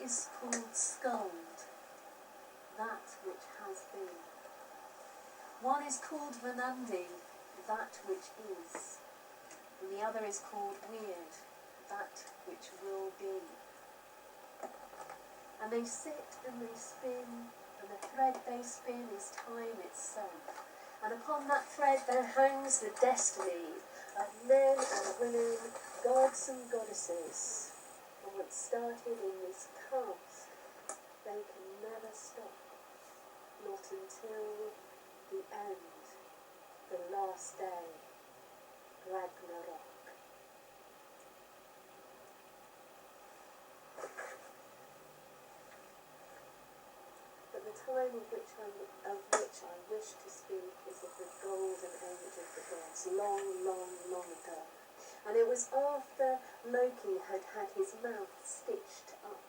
is called Skuld, that which has been. One is called Vanandi, that which is, and the other is called Weird, that which will be. And they sit and they spin, and the thread they spin is time itself. And upon that thread there hangs the destiny of men and women, gods and goddesses. And what started in this past, they can never stop, not until the end, the last day, Ragnarok. But the time of which I wish to speak is of the golden age of the gods, long, long, long ago. And it was after Loki had had his mouth stitched up,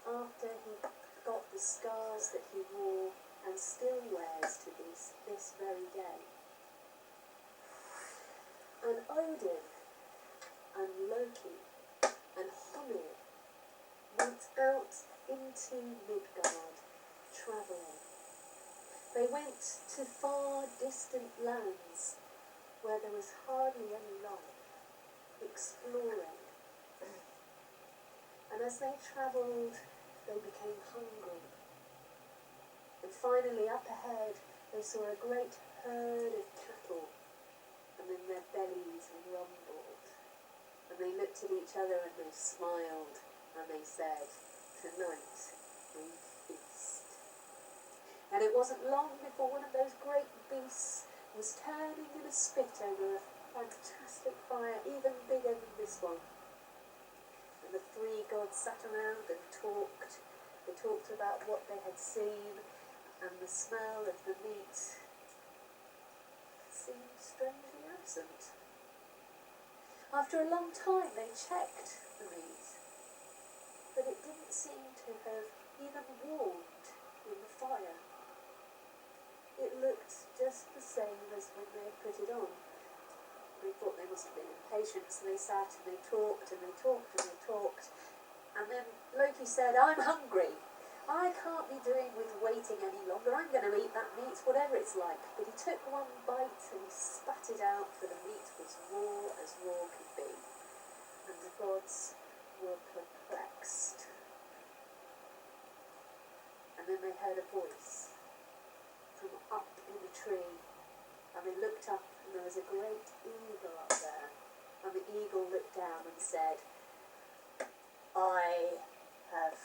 after he got the scars that he wore and still wears to this very day. And Odin and Loki and Honir went out into Midgard, travelling. They went to far distant lands where there was hardly any life, exploring. And as they travelled, they became hungry. And finally, up ahead, they saw a great herd of cattle, and then their bellies rumbled. And they looked at each other and they smiled, and they said, "Tonight we feast." And it wasn't long before one of those great beasts was turning in a spit over a fantastic fire, even bigger than this one. And the three gods sat around and talked. They talked about what they had seen, and the smell of the meat seemed strangely absent. After a long time they checked the meat, but it didn't seem to have even warmed in the fire. It looked just the same as when they had put it on. They thought they must have been impatient, so they sat and they talked and they talked and they talked. And then Loki said, "I'm hungry. I can't be doing with waiting any longer. I'm going to eat that meat, whatever it's like." But he took one bite and he spat it out, for the meat was raw as raw could be. And the gods were perplexed. And then they heard a voice from up in the tree. And they looked up and there was a great eagle up there. And the eagle looked down and said, "I have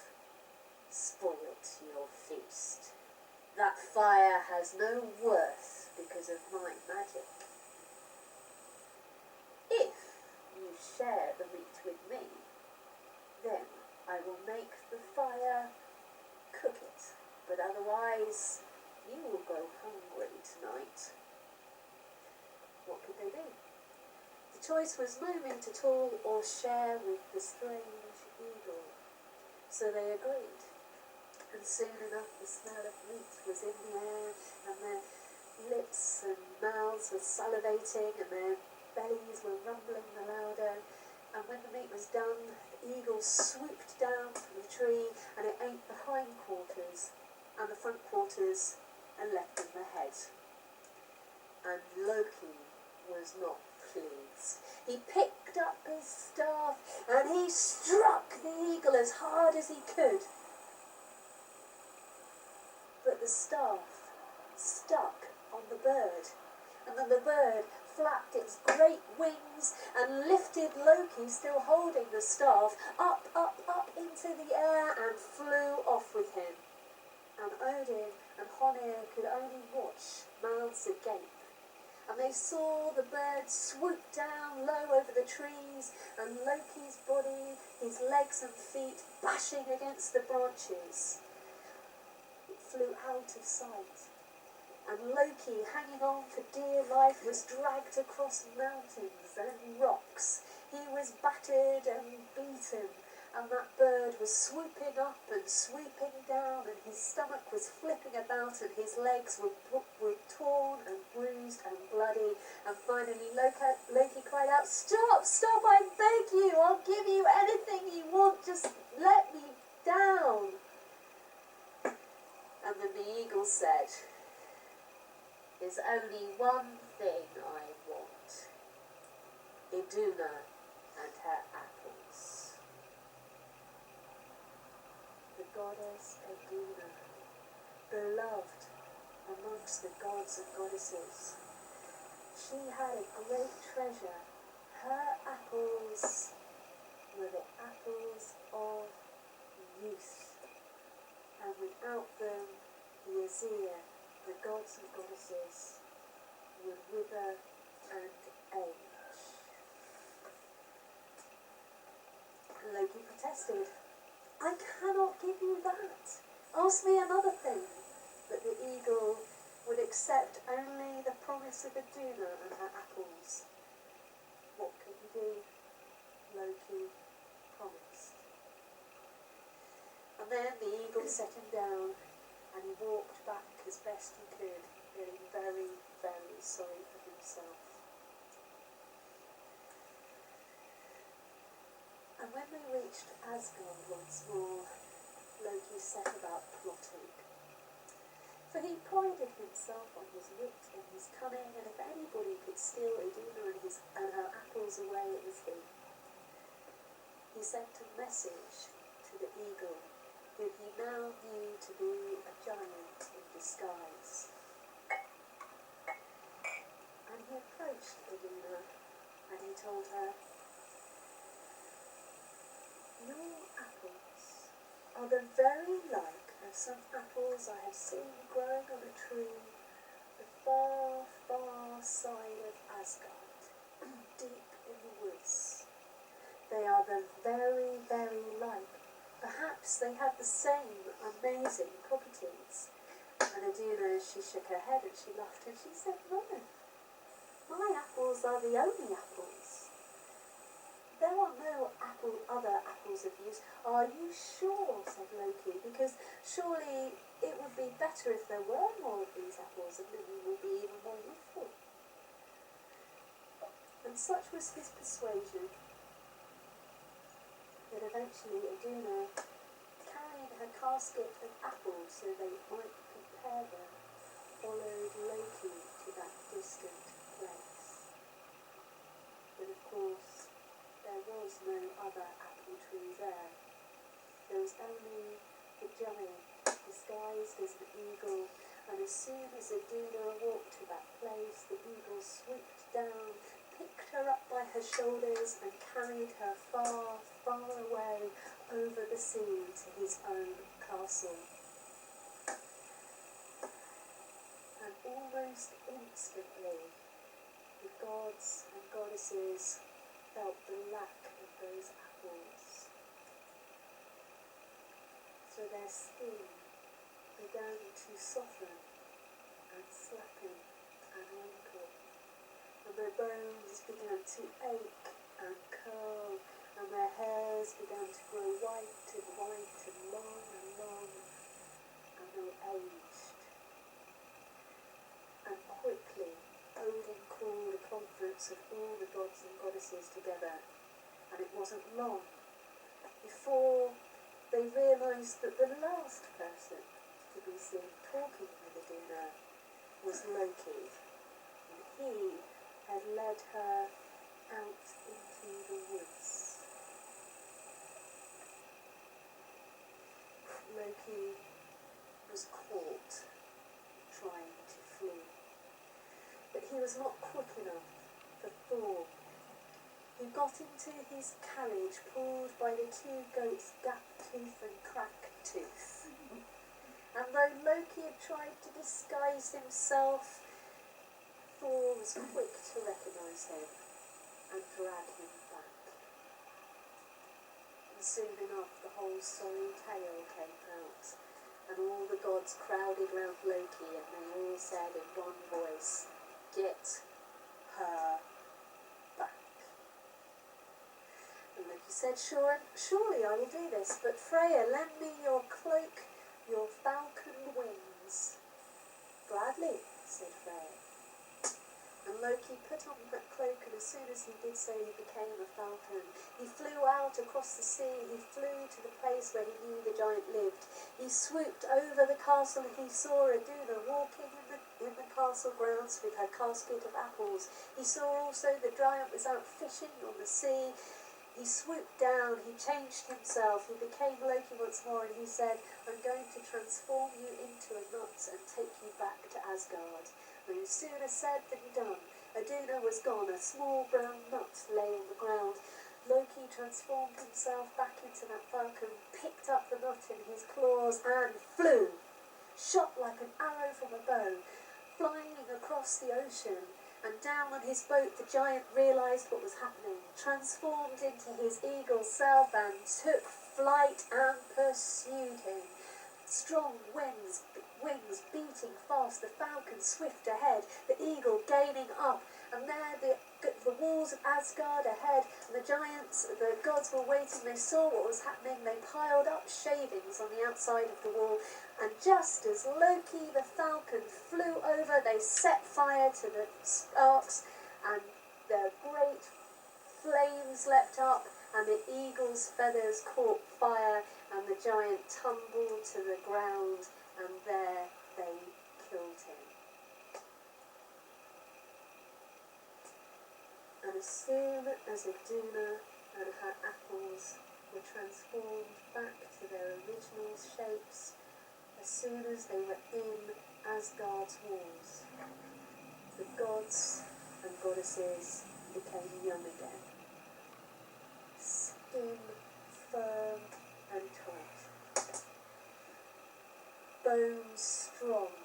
spoilt your feast. That fire has no worth because of my magic. If you share the meat with me, then I will make the fire cook it, but otherwise you will go hungry tonight." What could they do? The choice was no meat at all or share with the strange eagle. So they agreed. And soon enough the smell of meat was in the air, and their lips and mouths were salivating, and their bellies were rumbling the louder. And when the meat was done, the eagle swooped down from the tree, and it ate the hindquarters and the front quarters and left them the head. And Loki was not pleased. He picked up his staff and he struck the eagle as hard as he could. But the staff stuck on the bird, and then the bird flapped its great wings and lifted Loki, still holding the staff, up, up, up into the air and flew off with him. And Odin and Honir could only watch, mouths agape. And they saw the bird swoop down low over the trees, and Loki's body, his legs and feet bashing against the branches. It flew out of sight. And Loki, hanging on for dear life, was dragged across mountains and rocks. He was battered and beaten, and that bird was swooping up and swooping down, and his stomach was flipping about, and his legs were torn and bruised and bloody. And finally Loki cried out, "Stop, stop, I beg you, I'll give you anything you want, just let me down. And then the eagle said, there's only one thing I want. Iduna and her apples. The goddess Iduna, beloved amongst the gods and goddesses. She had a great treasure. Her apples were the apples of youth. And without them, the Azir, the gods and goddesses, would wither and age. Loki protested, I cannot give you that. Ask me another thing. But the eagle would accept only the promise of Iduna and her apples. What could he do? Loki promised. And then the eagle set him down and he walked back as best he could, feeling very, very sorry for himself. And when they reached Asgard once more, Loki set about plotting. For he prided himself on his wit and his cunning, and if anybody could steal Iduna and her apples away, it was he. He sent a message to the eagle, who he now knew to be a giant in disguise. And he approached Iduna, and he told her, your apples are the very like of some apples I have seen growing on a tree the far, far side of Asgard, deep in the woods. They are the very, very like. Perhaps they have the same amazing properties. And Iduna, she shook her head and she laughed and she said, no, my apples are the only apples. There are no other apples of use. Are you sure? Said Loki, because surely it would be better if there were more of these apples and then we would be even more useful. And such was his persuasion that eventually Iduna, carrying her casket of apples so they might compare them, followed Loki to that distant place. But of course, there was no other apple tree there. There was only the giant, disguised as an eagle, and as soon as Iduna walked to that place, the eagle swooped down, picked her up by her shoulders, and carried her far, far away over the sea to his own castle. And almost instantly, the gods and goddesses felt the lack of those apples. So their skin began to soften and slacken and wrinkle, and their bones began to ache and curl, and their hairs began to grow white and long, and they aged. And quickly, Odin called a conference of all the gods and goddesses together, and it wasn't long before they realised that the last person to be seen talking with Iduna was Loki, and he had led her out into the woods. Loki was caught trying to flee. But he was not quick enough for Thor, who got into his carriage pulled by the two goats Gap-Tooth and Crack-Tooth. And though Loki had tried to disguise himself, Thor was quick to recognise him and drag him back. And soon enough the whole sorry tale came out, and all the gods crowded round Loki, and they all said in one voice, get her back. And Loki said, surely I will do this, but Freya, lend me your cloak, your falcon wings. Gladly, said Freya. And Loki put on that cloak, and as soon as he did so, he became a falcon. He flew out across the sea. He flew to the place where he knew the giant lived. He swooped over the castle, and he saw Iduna walking in the castle grounds with her casket of apples. He saw also the giant was out fishing on the sea. He swooped down, he changed himself, he became Loki once more, and he said, I'm going to transform you into a nut and take you back to Asgard. No sooner said than done. Iduna was gone, a small brown nut lay on the ground. Loki transformed himself back into that falcon, picked up the nut in his claws and flew, shot like an arrow from a bow, flying across the ocean. And down on his boat the giant realised what was happening, transformed into his eagle self and took flight and pursued him. Strong wings beating fast, the falcon swift ahead, the eagle gaining up, and there the walls of Asgard ahead, and the giants, the gods were waiting. They saw what was happening. They piled up shavings on the outside of the wall, and just as Loki the falcon flew over, they set fire to the sparks, and the great flames leapt up, and the eagle's feathers caught fire, and the giant tumbled to the ground, and there they killed him. And as soon as Iduna and her apples were transformed back to their original shapes, as soon as they were in Asgard's walls, the gods and goddesses became young again. Skin firm and taut, bones strong,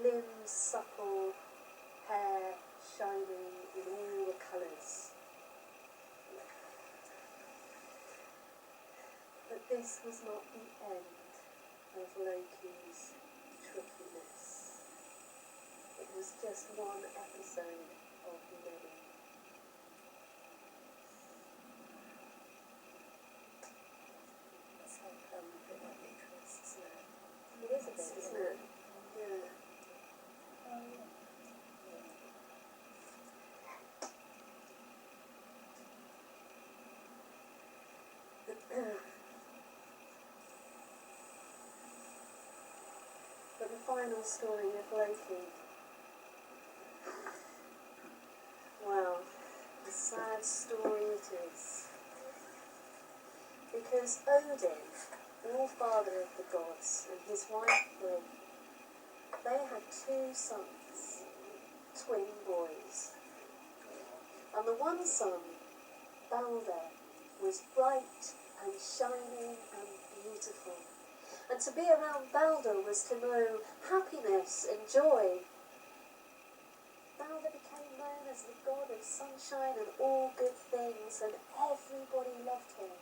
limbs supple, hair shining in all the colours. But this was not the end of Loki's trickiness. It was just one episode of many. It's like a bit like interest, isn't it? It is a bit, isn't it? Yeah. But the final story of Loki, well, a sad story it is. Because Odin, all-father of the gods, and his wife Frigg, they had 2 sons, twin boys. And the one son, Balder, was bright and shining and beautiful. And to be around Balder was to know happiness and joy. Balder became known as the god of sunshine and all good things, and everybody loved him.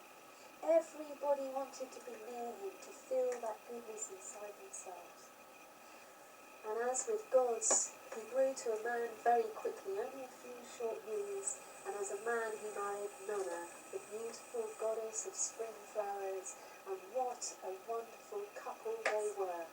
Everybody wanted to be near him, to feel that goodness inside themselves. And as with gods, he grew to a man very quickly, only a few short years, and as a man he married Nanna, the beautiful goddess of spring flowers, and what a wonderful couple they were.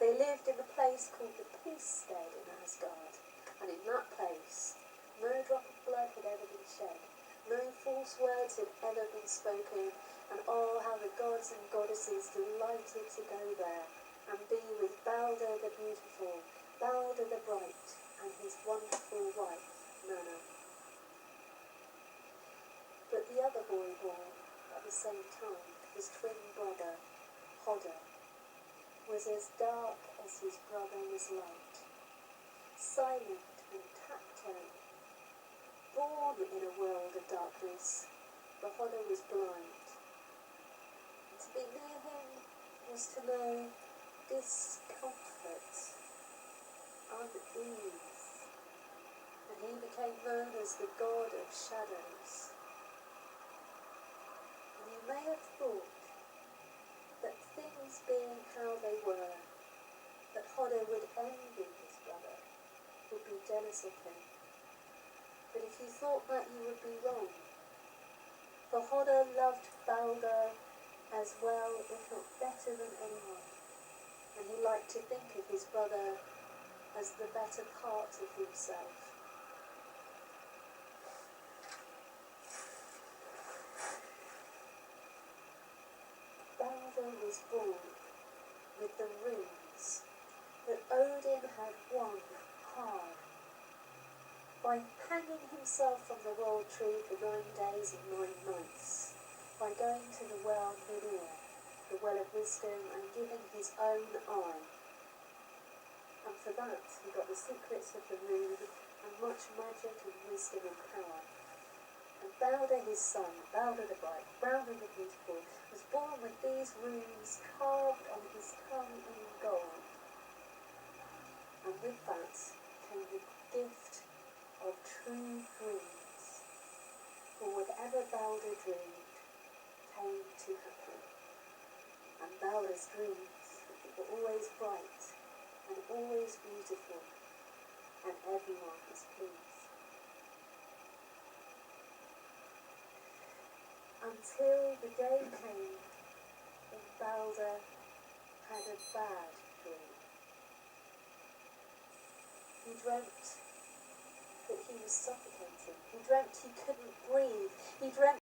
They lived in a place called the Peace Stead in Asgard, and in that place no drop of blood had ever been shed, no false words had ever been spoken, and oh, how the gods and goddesses delighted to go there and be with Balder the beautiful, Balder the bright, and his wonderful wife, Nanna. But the other boy born at the same time, his twin brother, Hodder, was as dark as his brother was light, silent and taciturn, born in a world of darkness, for Hodder was blind. And to be near him was to know discomfort, unease, and he became known as the god of shadows. And you may have thought that things being how they were, that Hodder would envy his brother, would be jealous of him. But if you thought that, you would be wrong. For Hodder loved Balder as well, if not better than anyone. And he liked to think of his brother as the better part of himself. Balder was born with the runes that Odin had won high by hanging himself from the world tree for 9 days and 9 nights, by going to the well Mimir, the well of wisdom, and giving his own eye. And for that he got the secrets of the rune and much magic and wisdom and power. And Balder his son, Balder the Bright, Brown and the Beautiful, was born with these runes carved on his tongue in gold. And with that came the gift of true dreams, for whatever Balder dreamed came to happen. And Balder's dreams were always bright and always beautiful, and everyone was pleased. Until the day came when Balder had a bad dream. He dreamt that he was suffocating. He dreamt he couldn't breathe. He dreamt